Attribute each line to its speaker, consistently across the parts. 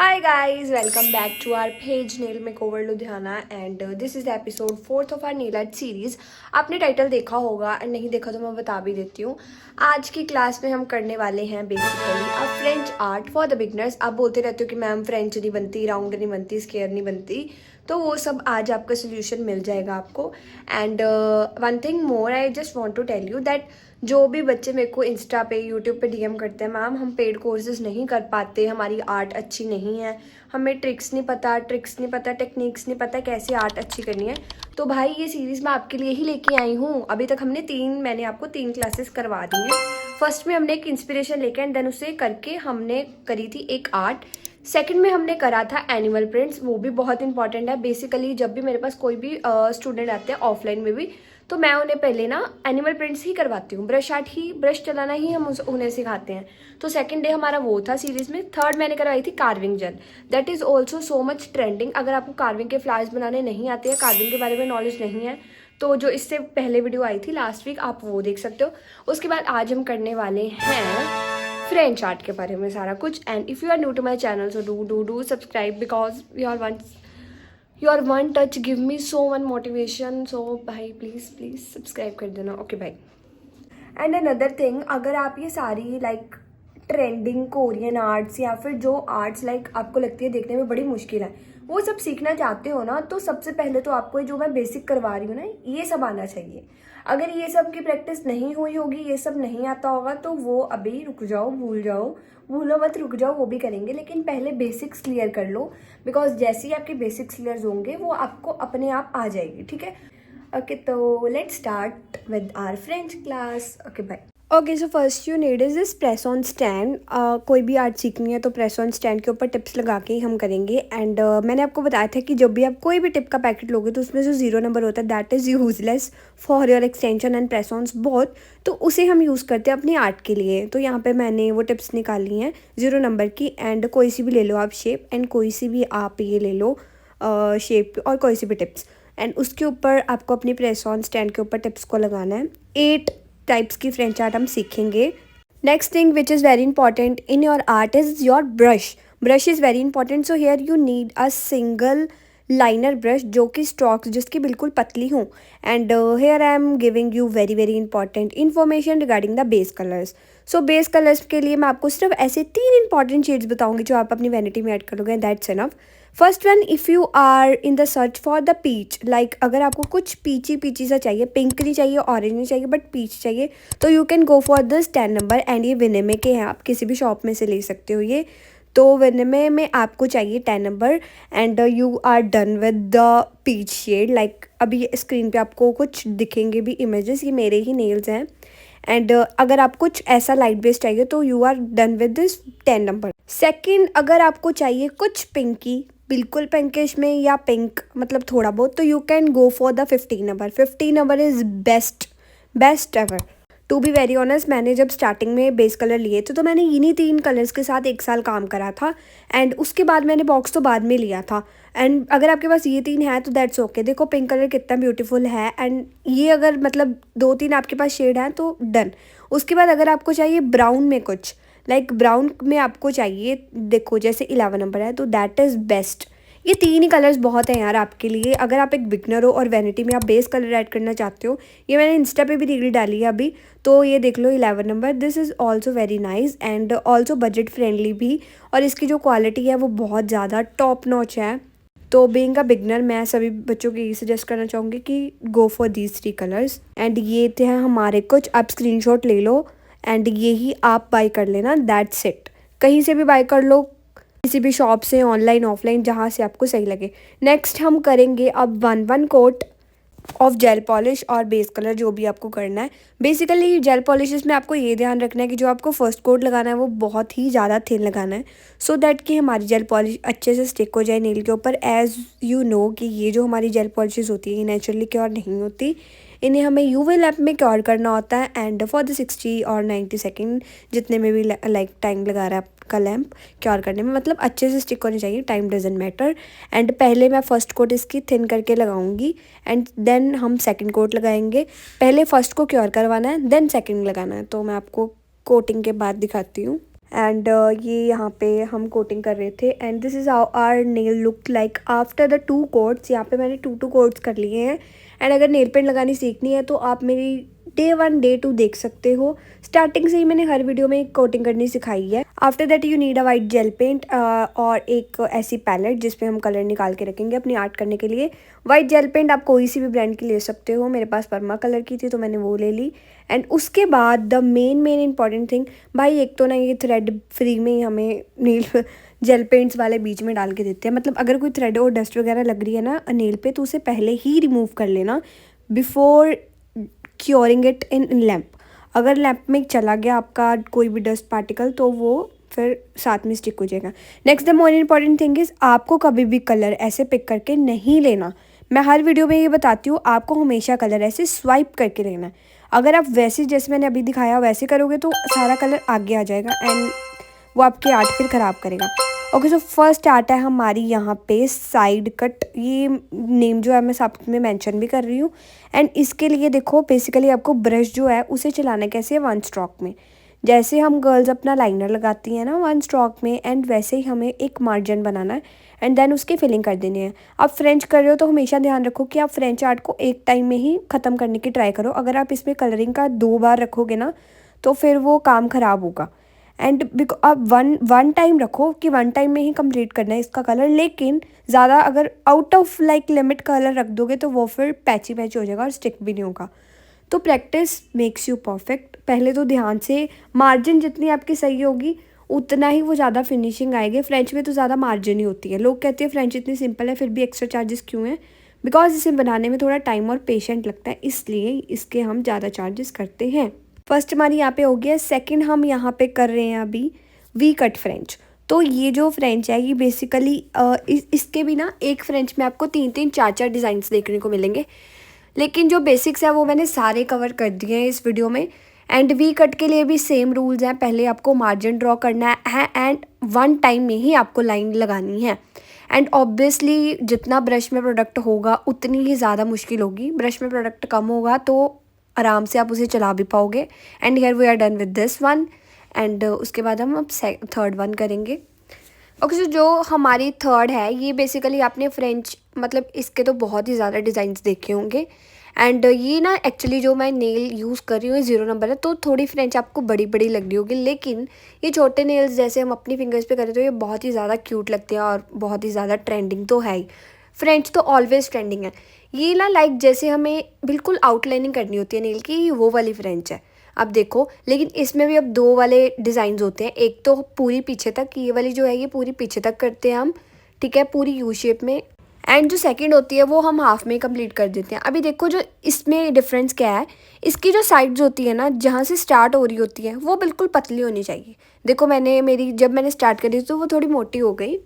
Speaker 1: Hi guys, welcome back to our page Nail Makeover Ludhiana and this is the episode 4th of our nail art series। आपने title देखा होगा and नहीं देखा तो मैं बता भी देती हूँ। आज की क्लास में हम करने वाले हैं basically a French art for the beginners. आप बोलते रहते हो कि मैम फ्रेंच नहीं बनती, राउंड नहीं बनती, स्क्वायर नहीं बनती, तो वो सब आज आपका सोल्यूशन मिल जाएगा आपको। And one thing more, I just want to tell you that जो भी बच्चे मेरे को इंस्टा पे यूट्यूब पे डीएम करते हैं, मैम हम पेड कोर्सेज नहीं कर पाते, हमारी आर्ट अच्छी नहीं है, हमें ट्रिक्स नहीं पता, टेक्निक्स नहीं पता कैसे आर्ट अच्छी करनी है, तो भाई ये सीरीज़ मैं आपके लिए ही लेके आई हूँ। अभी तक मैंने आपको 3 क्लासेस करवा दी हैं। फर्स्ट में हमने एक इंस्पिरेशन लेके एंड देन उसे करके हमने करी थी एक आर्ट। सेकंड में हमने करा था एनिमल प्रिंट्स, वो भी बहुत इंपॉर्टेंट है। बेसिकली जब भी मेरे पास कोई भी स्टूडेंट आते हैं ऑफलाइन में भी, तो मैं उन्हें पहले ना एनिमल प्रिंट्स ही करवाती हूँ। ब्रश चलाना ही हम उन्हें सिखाते हैं। तो सेकंड डे हमारा वो था सीरीज़ में। थर्ड मैंने करवाई थी carving gel, that is also so much trending. अगर आपको कार्विंग के फ्लावर्स बनाने नहीं आते हैं, कार्विंग के बारे में नॉलेज नहीं है, तो जो इससे पहले वीडियो आई थी लास्ट वीक, आप वो देख सकते हो। उसके बाद आज हम करने वाले हैं फ्रेंच आर्ट के बारे में सारा कुछ। And if you are new to my channel so do subscribe because your one touch give me so one motivation. So भाई प्लीज़ सब्सक्राइब कर देना, ओके भाई। एंड अनदर थिंग, अगर आप ये सारी लाइक ट्रेंडिंग कोरियन आर्ट्स या फिर जो आर्ट्स लाइक आपको लगती है देखने में बड़ी मुश्किल है, वो सब सीखना चाहते हो ना, तो सबसे पहले तो आपको जो मैं बेसिक करवा रही हूँ ना, ये सब आना चाहिए। अगर ये सब की प्रैक्टिस नहीं हुई होगी, ये सब नहीं आता होगा, तो वो अभी रुक जाओ, भूलो मत, रुक जाओ, वो भी करेंगे, लेकिन पहले बेसिक्स क्लियर कर लो। बिकॉज जैसे ही आपके बेसिक्स क्लियर होंगे वो आपको अपने आप आ जाएगी, ठीक है। ओके, तो let's start with our French class. Okay bye. Okay, so first you need is this press on stand. कोई भी आर्ट सीखनी है तो प्रेस ऑन स्टैंड के ऊपर टिप्स लगा के ही हम करेंगे। एंड मैंने आपको बताया था कि जब भी आप कोई भी टिप का पैकेट लोगे तो उसमें जो 0 नंबर होता है that is useless for your extension and press ons both, तो उसे हम यूज़ करते हैं अपनी आर्ट के लिए। तो यहाँ पे मैंने वो टिप्स निकाली हैं 0 नंबर की। एंड कोई सी भी ले लो आप शेप, एंड कोई सी भी आप ये ले लो शेप और कोई सी भी टिप्स, एंड उसके ऊपर आपको अपनी प्रेस ऑन स्टैंड के ऊपर टिप्स को लगाना है। 8 टाइप्स की फ्रेंच आर्ट हम सीखेंगे। Next thing which is very important in your art is your brush is very important. So here you need a single liner brush जो कि स्ट्रोक्स जिसकी बिल्कुल पतली हों। And here I am giving you very important information regarding the base colours. So base colours के लिए मैं आपको सिर्फ ऐसे 3 इंपॉर्टेंट शेड्स बताऊंगी जो आप अपनी वैनिटी में ऐड कर लोगे, that's enough. First one, if you are in the search for the peach, like अगर आपको कुछ पीची सा चाहिए, पिंक नहीं चाहिए, ऑरेंज नहीं चाहिए, बट पीच चाहिए, तो you can go for this 10 number. And ये विनेमे के हैं, आप किसी भी शॉप में से ले सकते हो ये। तो विनेमे में आपको चाहिए 10 number and you are done with the peach shade. Like अभी स्क्रीन पे आपको कुछ दिखेंगे भी इमेजेस, ये मेरे ही नेल्स हैं। एंड अगर आप कुछ ऐसा लाइट बेस चाहिए तो you are done with this 10 number. Second, अगर आपको चाहिए कुछ पिंकी, बिल्कुल पिंकिश में या पिंक मतलब थोड़ा बहुत, तो you can go for the 15 number. 15 number is best ever. To be very honest, मैंने जब स्टार्टिंग में बेस कलर लिए थे तो मैंने इन्हीं 3 कलर्स के साथ 1 साल काम करा था। एंड उसके बाद मैंने बॉक्स तो बाद में लिया था। एंड अगर आपके पास ये 3 है तो दैट्स ओके। देखो पिंक कलर कितना ब्यूटीफुल है, एंड ये अगर मतलब 2-3 आपके पास शेड हैं तो डन। उसके बाद अगर आपको चाहिए ब्राउन में कुछ, लाइक ब्राउन में आपको चाहिए, देखो जैसे 11 नंबर है, तो दैट इज़ बेस्ट। ये 3 ही कलर्स बहुत हैं यार आपके लिए। अगर आप एक बिगनर हो और वैनिटी में आप बेस कलर ऐड करना चाहते हो, ये मैंने इंस्टा पे भी रील डाली है अभी, तो ये देख लो 11 number. This is also very nice and also budget friendly भी, और इसकी जो क्वालिटी है वो बहुत ज़्यादा टॉप नॉच है। तो बीइंग अ बिगनर मैं सभी बच्चों को यही सजेस्ट करना चाहूँगी कि go for these 3 colours. And ये थे हमारे कुछ, आप स्क्रीनशॉट ले लो एंड यही आप बाई कर लेना, दैट्स इट। कहीं से भी बाई कर लो, किसी भी शॉप से, ऑनलाइन ऑफलाइन, जहाँ से आपको सही लगे। नेक्स्ट हम करेंगे अब 1 कोट ऑफ जेल पॉलिश और बेस कलर जो भी आपको करना है। बेसिकली जेल पॉलिश में आपको ये ध्यान रखना है कि जो आपको फर्स्ट कोट लगाना है वो बहुत ही ज़्यादा थिन लगाना है, सो दैट कि हमारी जेल पॉलिश अच्छे से स्टिक हो जाए नेल के ऊपर। एज़ यू नो कि ये जो हमारी जेल पॉलिशेस होती है ये नेचुरली क्योर नहीं होती, इन्हें हमें यूवी लैम्प में क्योर करना होता है। एंड फॉर द 60 और 90 सेकेंड जितने में भी लाइक टाइम लगा रहा है आपका लैम्प क्योर करने में, मतलब अच्छे से स्टिक होनी चाहिए, टाइम डजंट मैटर। एंड पहले मैं फर्स्ट कोट इसकी थिन करके लगाऊंगी एंड देन हम सेकंड कोट लगाएंगे। पहले फर्स्ट को क्योर करवाना है, देन सेकंड लगाना है। तो मैं आपको कोटिंग के बाद दिखाती हूँ। एंड ये यहाँ पे हम कोटिंग कर रहे थे and this is how our nail look like after the 2 coats. यहाँ पे मैंने 2 कोट्स कर लिए हैं। एंड अगर नेल पेंट लगानी सीखनी है तो आप मेरी डे 1 डे 2 देख सकते हो। स्टार्टिंग से ही मैंने हर वीडियो में कोटिंग करनी सिखाई है। After that you need a white gel paint और एक ऐसी पैलेट जिसपे हम कलर निकाल के रखेंगे अपनी आर्ट करने के लिए। वाइट जेल पेंट आप कोई सी भी ब्रांड की ले सकते हो, मेरे पास परमा कलर की थी तो मैंने वो ले ली। एंड उसके बाद द मेन इंपॉर्टेंट थिंग, भाई एक तो ना ये थ्रेड फ्री में ही हमें नील जेल पेंट्स वाले बीच में डाल के देते हैं। मतलब अगर कोई थ्रेड और डस्ट वगैरह लग रही है ना नेल पे तो उसे पहले ही रिमूव कर लेना before curing it in lamp. अगर लैम्प में चला गया आपका कोई भी डस्ट पार्टिकल तो वो फिर साथ में स्टिक हो जाएगा। Next the most important thing is आपको कभी भी कलर ऐसे पिक करके नहीं लेना। मैं हर वीडियो में ये बताती हूँ, आपको हमेशा कलर ऐसे स्वाइप करके लेना है। अगर आप वैसे जैसे मैंने अभी दिखाया वैसे करोगे तो सारा कलर आगे आ जाएगा एंड वो आपकी आर्ट फिर ख़राब करेगा। ओके सो फर्स्ट आर्ट है हमारी यहाँ पे साइड कट। ये नेम जो है मैं साथ में मेंशन भी कर रही हूँ। एंड इसके लिए देखो बेसिकली आपको ब्रश जो है उसे चलाना कैसे है 1 स्ट्रोक में। जैसे हम गर्ल्स अपना लाइनर लगाती हैं ना 1 स्ट्रोक में, एंड वैसे ही हमें एक मार्जिन बनाना है एंड देन उसकी फिलिंग कर देनी है। आप फ्रेंच कर रहे हो तो हमेशा ध्यान रखो कि आप फ्रेंच आर्ट को एक टाइम में ही ख़त्म करने की ट्राई करो। अगर आप इसमें कलरिंग का 2 बार रखोगे ना तो फिर वो काम ख़राब होगा। एंड आप वन टाइम रखो कि 1 टाइम में ही कंप्लीट करना है इसका कलर। लेकिन ज़्यादा अगर out of like limit colour रख दोगे तो वो फिर पैची पैची हो जाएगा और स्टिक भी नहीं होगा। तो प्रैक्टिस मेक्स यू परफेक्ट। पहले तो ध्यान से, मार्जिन जितनी आपकी सही होगी उतना ही वो ज़्यादा फिनिशिंग आएगी। फ्रेंच में तो ज़्यादा मार्जिन ही होती है। लोग कहते हैं फ्रेंच इतनी सिंपल है फिर भी एक्स्ट्रा चार्जेस क्यों हैं? बिकॉज इसे बनाने में थोड़ा टाइम और पेशेंट लगता है, इसलिए इसके हम ज़्यादा चार्जेस करते हैं। फर्स्ट हमारी यहाँ पे हो गया। सेकंड हम यहाँ पे कर रहे हैं अभी वी कट फ्रेंच। तो ये जो फ्रेंच है ये बेसिकली इसके भी ना एक फ्रेंच में आपको 3-3 4-4 डिज़ाइंस देखने को मिलेंगे, लेकिन जो बेसिक्स है वो मैंने सारे कवर कर दिए हैं इस वीडियो में। एंड वी कट के लिए भी सेम रूल्स हैं। पहले आपको मार्जिन ड्रॉ करना है एंड 1 टाइम में ही आपको लाइन लगानी है। एंड ऑब्वियसली जितना ब्रश में प्रोडक्ट होगा उतनी ही ज़्यादा मुश्किल होगी। ब्रश में प्रोडक्ट कम होगा तो आराम से आप उसे चला भी पाओगे। And here we are done with this one. एंड उसके बाद हम अब थर्ड वन करेंगे। ओके सो जो हमारी थर्ड है ये बेसिकली आपने फ्रेंच, मतलब इसके तो बहुत ही ज़्यादा डिज़ाइंस देखे होंगे। एंड ये ना एक्चुअली जो मैं नेल यूज़ कर रही हूँ 0 नंबर है तो थोड़ी फ्रेंच आपको बड़ी बड़ी लग रही होगी, लेकिन ये छोटे नेल्स जैसे हम अपनी फिंगर्स पे करें तो ये बहुत ही ज़्यादा क्यूट लगते हैं और बहुत ही ज़्यादा ट्रेंडिंग तो है ही। फ्रेंच तो ऑलवेज ट्रेंडिंग है। ये ना लाइक जैसे हमें बिल्कुल आउटलाइनिंग करनी होती है नेल की, वो वाली फ्रेंच है। अब देखो, लेकिन इसमें भी अब 2 वाले डिज़ाइंस होते हैं। एक तो पूरी पीछे तक, ये वाली जो है ये पूरी पीछे तक करते हैं हम, ठीक है, पूरी यू शेप में। एंड जो सेकंड होती है वो हम हाफ में कंप्लीट कर देते हैं। अभी देखो जो इसमें डिफरेंस क्या है, इसकी जो साइड्स होती है ना जहाँ से स्टार्ट हो रही होती है वो बिल्कुल पतली होनी चाहिए। देखो जब मैंने स्टार्ट करी तो वो थोड़ी मोटी हो गई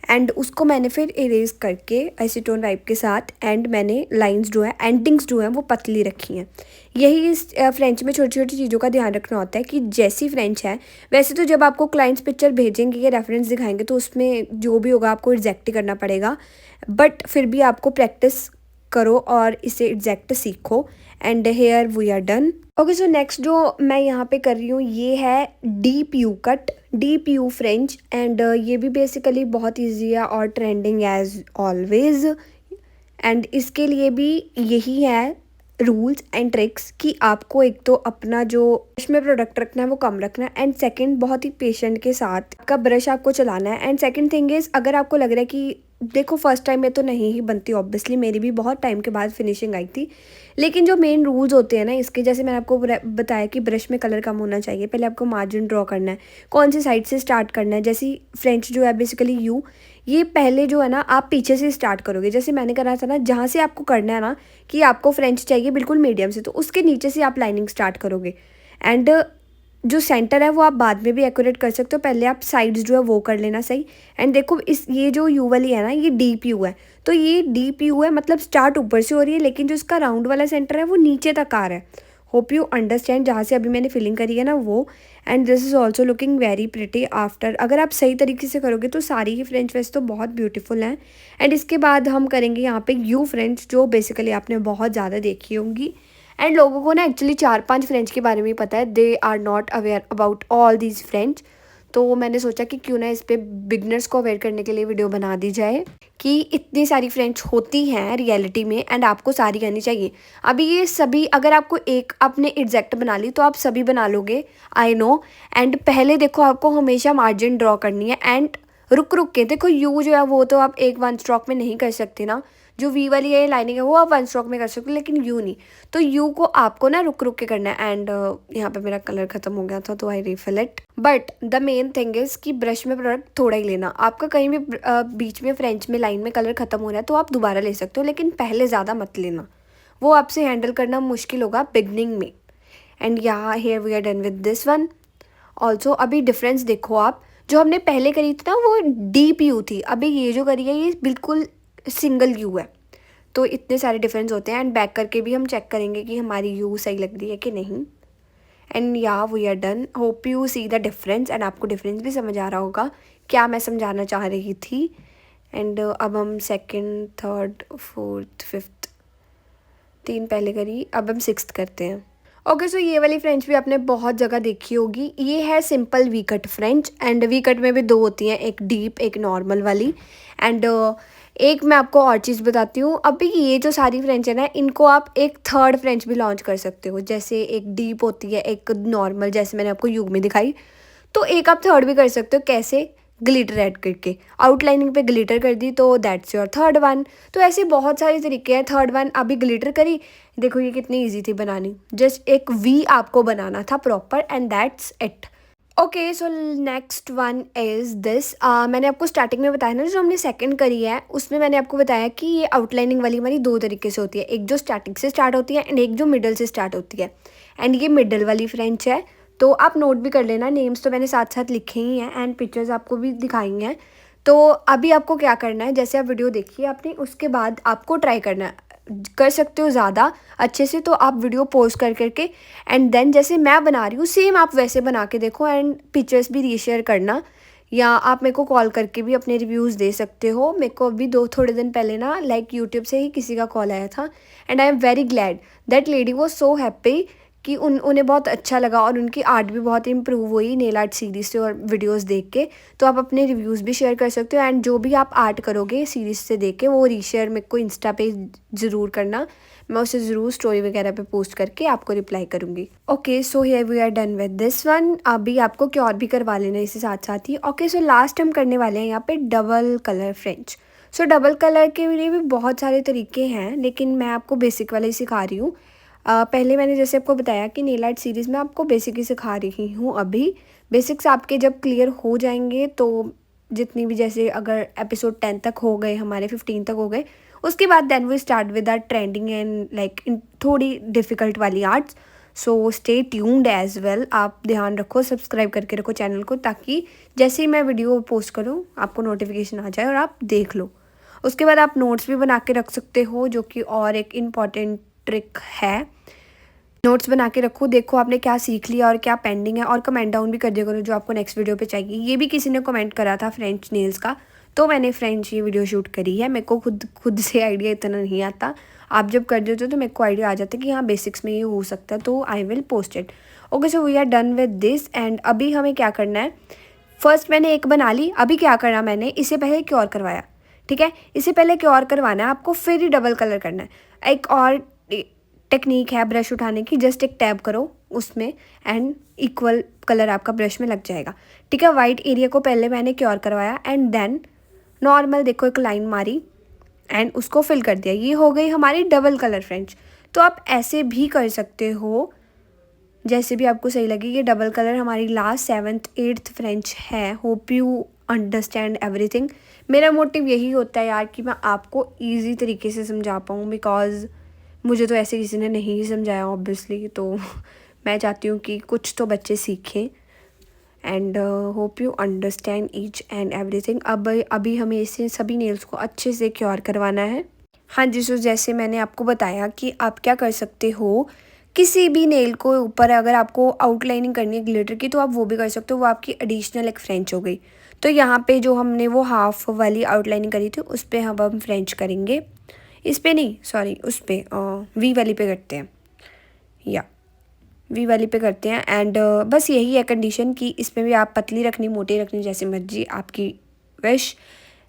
Speaker 1: एंड उसको मैंने फिर इरेज करके एसीटोन वाइप के साथ एंड मैंने लाइंस जो है एंडिंग्स जो हैं वो पतली रखी हैं। यही इस फ्रेंच में छोटी छोटी चीज़ों का ध्यान रखना होता है कि जैसी फ्रेंच है वैसे तो जब आपको क्लाइंट्स पिक्चर भेजेंगे या रेफरेंस दिखाएंगे तो उसमें जो भी होगा आपको एग्जैक्ट ही करना पड़ेगा, बट फिर भी आपको प्रैक्टिस करो और इसे एग्जैक्ट सीखो। And here we are done. Okay so next जो मैं यहाँ पे कर रही हूँ ये है deep U cut, deep U French. And ये भी बेसिकली बहुत ईजी है और ट्रेंडिंग एज ऑलवेज। एंड इसके लिए भी यही है रूल्स एंड ट्रिक्स कि आपको एक तो अपना जो ब्रश में प्रोडक्ट रखना है वो कम रखना है एंड सेकंड बहुत ही पेशेंट के साथ आपका ब्रश आपको चलाना है। एंड सेकंड थिंग इज़ अगर आपको लग रहा है कि देखो फर्स्ट टाइम में तो नहीं ही बनती, ऑब्वियसली मेरी भी बहुत टाइम के बाद फिनिशिंग आई थी, लेकिन जो मेन रूल्स होते हैं ना इसके, जैसे मैंने आपको बताया कि ब्रश में कलर कम होना चाहिए, पहले आपको मार्जिन ड्रॉ करना है, कौन सी साइड से स्टार्ट करना है। जैसे फ्रेंच जो है बेसिकली यू, ये पहले जो है ना आप पीछे से स्टार्ट करोगे, जैसे मैंने करा था ना, जहाँ से आपको करना है ना कि आपको फ्रेंच चाहिए बिल्कुल मीडियम से, तो उसके नीचे से आप लाइनिंग स्टार्ट करोगे। एंड जो सेंटर है वो आप बाद में भी एक्यूरेट कर सकते हो, पहले आप साइड्स जो है वो कर लेना सही। एंड देखो ये जो यू वाली है ना ये डीप यू है, तो ये डीप यू है मतलब स्टार्ट ऊपर से हो रही है, लेकिन जो इसका राउंड वाला सेंटर है वो नीचे तक आ रहा है। होप यू अंडरस्टैंड, जहाँ से अभी मैंने फिलिंग करी है ना वो। And this is also looking very pretty after, अगर आप सही तरीके से करोगे तो सारी ही फ्रेंच वैसे तो बहुत ब्यूटीफुल हैं। एंड इसके बाद हम करेंगे यहाँ पे यू फ्रेंच, जो बेसिकली आपने बहुत ज़्यादा देखी होंगी। एंड लोगों को ना एक्चुअली 4-5 फ्रेंच के बारे में ही पता है, they are not aware about all these French. तो मैंने सोचा कि क्यों ना इस पे बिगनर्स को अवेयर करने के लिए वीडियो बना दी जाए कि इतनी सारी फ्रेंच होती हैं रियलिटी में एंड आपको सारी आनी चाहिए। अभी ये सभी अगर आपको एक आपने एग्जैक्ट बना ली तो आप सभी बना लोगे, आई नो। एंड पहले देखो आपको हमेशा मार्जिन ड्रॉ करनी है एंड रुक रुक के देखो। यू जो है वो तो आप एक वन स्ट्रोक में नहीं कर सकते ना, जो वी वाली है लाइनिंग है वो आप वन स्ट्रोक में कर सकते हो, लेकिन यू नहीं। तो यू को आपको ना रुक रुक के करना है। एंड यहाँ पे मेरा कलर खत्म हो गया था तो I refill it. But the main thing is कि ब्रश में प्रोडक्ट थोड़ा ही लेना। आपका कहीं भी बीच में फ्रेंच में लाइन में कलर खत्म हो रहा है तो आप दोबारा ले सकते हो, लेकिन पहले ज़्यादा मत लेना, वो आपसे हैंडल करना मुश्किल होगा बिगनिंग में। एंड यहाँ here we are done with this one also. अभी डिफरेंस देखो आप, जो हमने पहले करी थी ना वो डीप यू थी, अभी ये जो करी है ये बिल्कुल सिंगल यू है। तो इतने सारे डिफरेंस होते हैं। एंड बैक करके भी हम चेक करेंगे कि हमारी यू सही लग रही है कि नहीं। एंड या we are done. Hope you see the difference and आपको डिफरेंस भी समझ आ रहा होगा क्या मैं समझाना चाह रही थी। एंड अब हम सेकंड, थर्ड, फोर्थ, फिफ्थ, 3 पहले करी, अब हम 6th करते हैं। ओके सो ये वाली फ्रेंच भी आपने बहुत जगह देखी होगी। ये है simple we cut French and we cut में भी 2 होती हैं, एक डीप एक नॉर्मल वाली। एंड एक मैं आपको और चीज़ बताती हूँ, अभी ये जो सारी फ्रेंच है ना इनको आप एक थर्ड फ्रेंच भी लॉन्च कर सकते हो। जैसे एक डीप होती है एक नॉर्मल, जैसे मैंने आपको युग में दिखाई, तो एक आप थर्ड भी कर सकते हो। कैसे? ग्लिटर ऐड करके आउटलाइनिंग पे ग्लिटर कर दी तो दैट्स योर थर्ड वन। तो ऐसे बहुत सारे तरीके हैं। थर्ड वन अभी ग्लिटर करी, देखो ये कितनी इजी थी बनानी, जस्ट एक वी आपको बनाना था proper and that's it. Okay so next one is this. मैंने आपको स्टार्टिंग में बताया ना जो हमने सेकंड करी है उसमें मैंने आपको बताया कि ये आउटलाइनिंग वाली हमारी 2 तरीके से होती है, एक जो स्टार्टिंग से स्टार्ट होती है एंड एक जो मिडल से स्टार्ट होती है। एंड ये मिडल वाली फ्रेंच है, तो आप नोट भी कर लेना, नेम्स तो मैंने साथ साथ लिखे ही हैं एंड पिक्चर्स आपको भी दिखाई हैं। तो अभी आपको क्या करना है, जैसे आप वीडियो देखिए आपने उसके बाद आपको ट्राई करना है, कर सकते हो ज़्यादा अच्छे से तो आप वीडियो पोस्ट कर करके एंड देन जैसे मैं बना रही हूँ सेम आप वैसे बना के देखो एंड पिक्चर्स भी रीशेयर करना, या आप मेरे को कॉल करके भी अपने रिव्यूज़ दे सकते हो। मेरे को अभी थोड़े दिन पहले ना लाइक यूट्यूब से ही किसी का कॉल आया था and I am very glad that lady was so happy कि उन्हें बहुत अच्छा लगा और उनकी आर्ट भी बहुत इम्प्रूव हुई नेल आर्ट सीरीज़ से और वीडियोस देख के। तो आप अपने रिव्यूज़ भी शेयर कर सकते हो एंड जो भी आप आर्ट करोगे सीरीज़ से देख के वो रीशेयर मेरे को इंस्टा पे ज़रूर करना, मैं उसे ज़रूर स्टोरी वगैरह पे पोस्ट करके आपको रिप्लाई करूँगी। Okay so here we are done with this one. अभी आपको क्या और भी करवा लेना इसके साथ साथ ही। ओके सो लास्ट हम करने वाले हैं यहाँ पे डबल कलर फ्रेंच। सो डबल कलर के लिए भी बहुत सारे तरीके हैं लेकिन मैं आपको बेसिक वाला ही सिखा रही हूँ। पहले मैंने जैसे आपको बताया कि नेल आर्ट सीरीज़ में आपको बेसिक ही सिखा रही हूँ। अभी बेसिक्स आपके जब क्लियर हो जाएंगे तो जितनी भी, जैसे अगर एपिसोड 10 तक हो गए हमारे, 15 तक हो गए, उसके बाद then we start with our trending and like in थोड़ी डिफ़िकल्ट वाली arts. So stay tuned as well. आप ध्यान रखो, सब्सक्राइब करके रखो चैनल को ताकि जैसे ही मैं वीडियो पोस्ट करूँ आपको नोटिफिकेशन आ जाए और आप देख लो। उसके बाद आप नोट्स भी बना के रख सकते हो, जो कि और एक इम्पॉर्टेंट ट्रिक है। नोट्स बना के रखो, देखो आपने क्या सीख लिया और क्या पेंडिंग है, और कमेंट डाउन भी कर दिया करो जो आपको नेक्स्ट वीडियो पे चाहिए। ये भी किसी ने कमेंट करा था फ्रेंच नेल्स का, तो मैंने फ्रेंच ये वीडियो शूट करी है। मेरे को खुद से आइडिया इतना नहीं आता, आप जब कर देते हो तो मेरे को आइडिया आ जाता है कि हाँ बेसिक्स में ये हो सकता है, तो I will post it. Okay so we are done with this. And अभी हमें क्या करना है, फर्स्ट मैंने एक बना ली, अभी क्या करना मैंने इससे पहले क्योर करवाया, ठीक है, इससे पहले क्योर करवाना है आपको, फिर ही डबल कलर करना है। एक और टेक्निक है ब्रश उठाने की, जस्ट एक टैब करो उसमें एंड इक्वल कलर आपका ब्रश में लग जाएगा, ठीक है। वाइट एरिया को पहले मैंने क्योर करवाया एंड देन नॉर्मल देखो एक लाइन मारी एंड उसको फिल कर दिया, ये हो गई हमारी डबल कलर फ्रेंच। तो आप ऐसे भी कर सकते हो जैसे भी आपको सही लगे। ये डबल कलर हमारी लास्ट 7th 8th फ्रेंच है। Hope you understand everything. मेरा मोटिव यही होता है यार कि मैं आपको ईजी तरीके से समझा पाऊँ, बिकॉज मुझे तो ऐसे किसी ने नहीं समझाया ऑब्वियसली, तो मैं चाहती हूँ कि कुछ तो बच्चे सीखें and hope you understand each and everything. अब अभी हमें इसे सभी नेल्स को अच्छे से क्योर करवाना है। हाँ जी, सो जैसे मैंने आपको बताया कि आप क्या कर सकते हो, किसी भी नेल को ऊपर अगर आपको आउटलाइनिंग करनी है ग्लिटर की तो आप वो भी कर सकते हो, वो आपकी एडिशनल एक फ्रेंच हो गई। तो यहाँ पे जो हमने वो हाफ वाली आउटलाइनिंग करी थी उस पर हम फ्रेंच करेंगे, इस पे नहीं, सॉरी उस पे वी वाली पे करते हैं, या वी वाली पे करते हैं। एंड बस यही है कंडीशन कि इसमें भी आप पतली रखनी मोटी रखनी जैसे मर्जी, आपकी विश।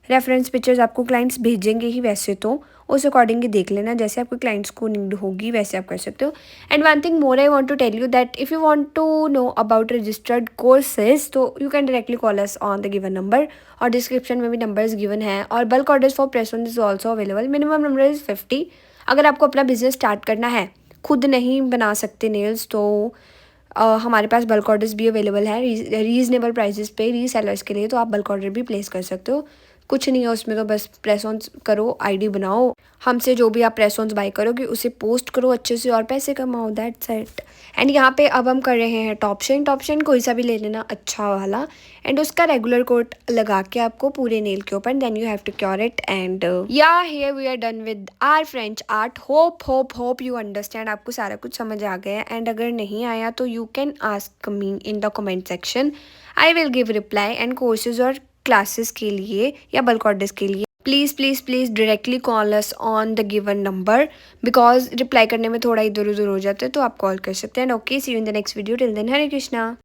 Speaker 1: रेफरेंस पिक्चर्स आपको क्लाइंट्स भेजेंगे ही वैसे तो, उस अकॉर्डिंग ही देख लेना, जैसे आपको क्लाइंट्स को नीड होगी वैसे आप कर सकते हो। And one thing more I want to tell you that if you want to know about registered courses तो you can directly call us on the given number, और डिस्क्रिप्शन में भी नंबर्स गिवन है। और bulk orders for press on is also available. Minimum number is 50। अगर आपको अपना business start करना है, खुद नहीं बना सकते नेल्स, तो हमारे पास बल्क ऑर्डर्स भी अवेलेबल है रीज़नेबल प्राइसेस पे रीसेलर्स के लिए, तो आप बल्क ऑर्डर भी प्लेस कर सकते हो। कुछ नहीं है उसमें, तो बस प्रेस ऑन्स करो, आईडी बनाओ, हमसे जो भी आप प्रेस ऑन्स बाई करोगे उसे पोस्ट करो अच्छे से और पैसे कमाओ, दैट्स इट। एंड यहाँ पे अब हम कर रहे हैं टॉप शेन कोई सा भी ले लेना अच्छा वाला, एंड उसका रेगुलर कोट लगा के आपको पूरे नेल के ऊपर, then you have to cure it. And yeah here we are done with our French art. Hope you understand, आपको सारा कुछ समझ आ गया। एंड अगर नहीं आया तो you can ask me in the comment section, I will give reply. And courses और क्लासेस के लिए या बल्क ऑर्डर्स के लिए please directly call us on the given number, because reply करने में थोड़ा इधर उधर हो जाता है, तो आप कॉल कर सकते हैं। Okay, see you in the next video, till then Hare Krishna.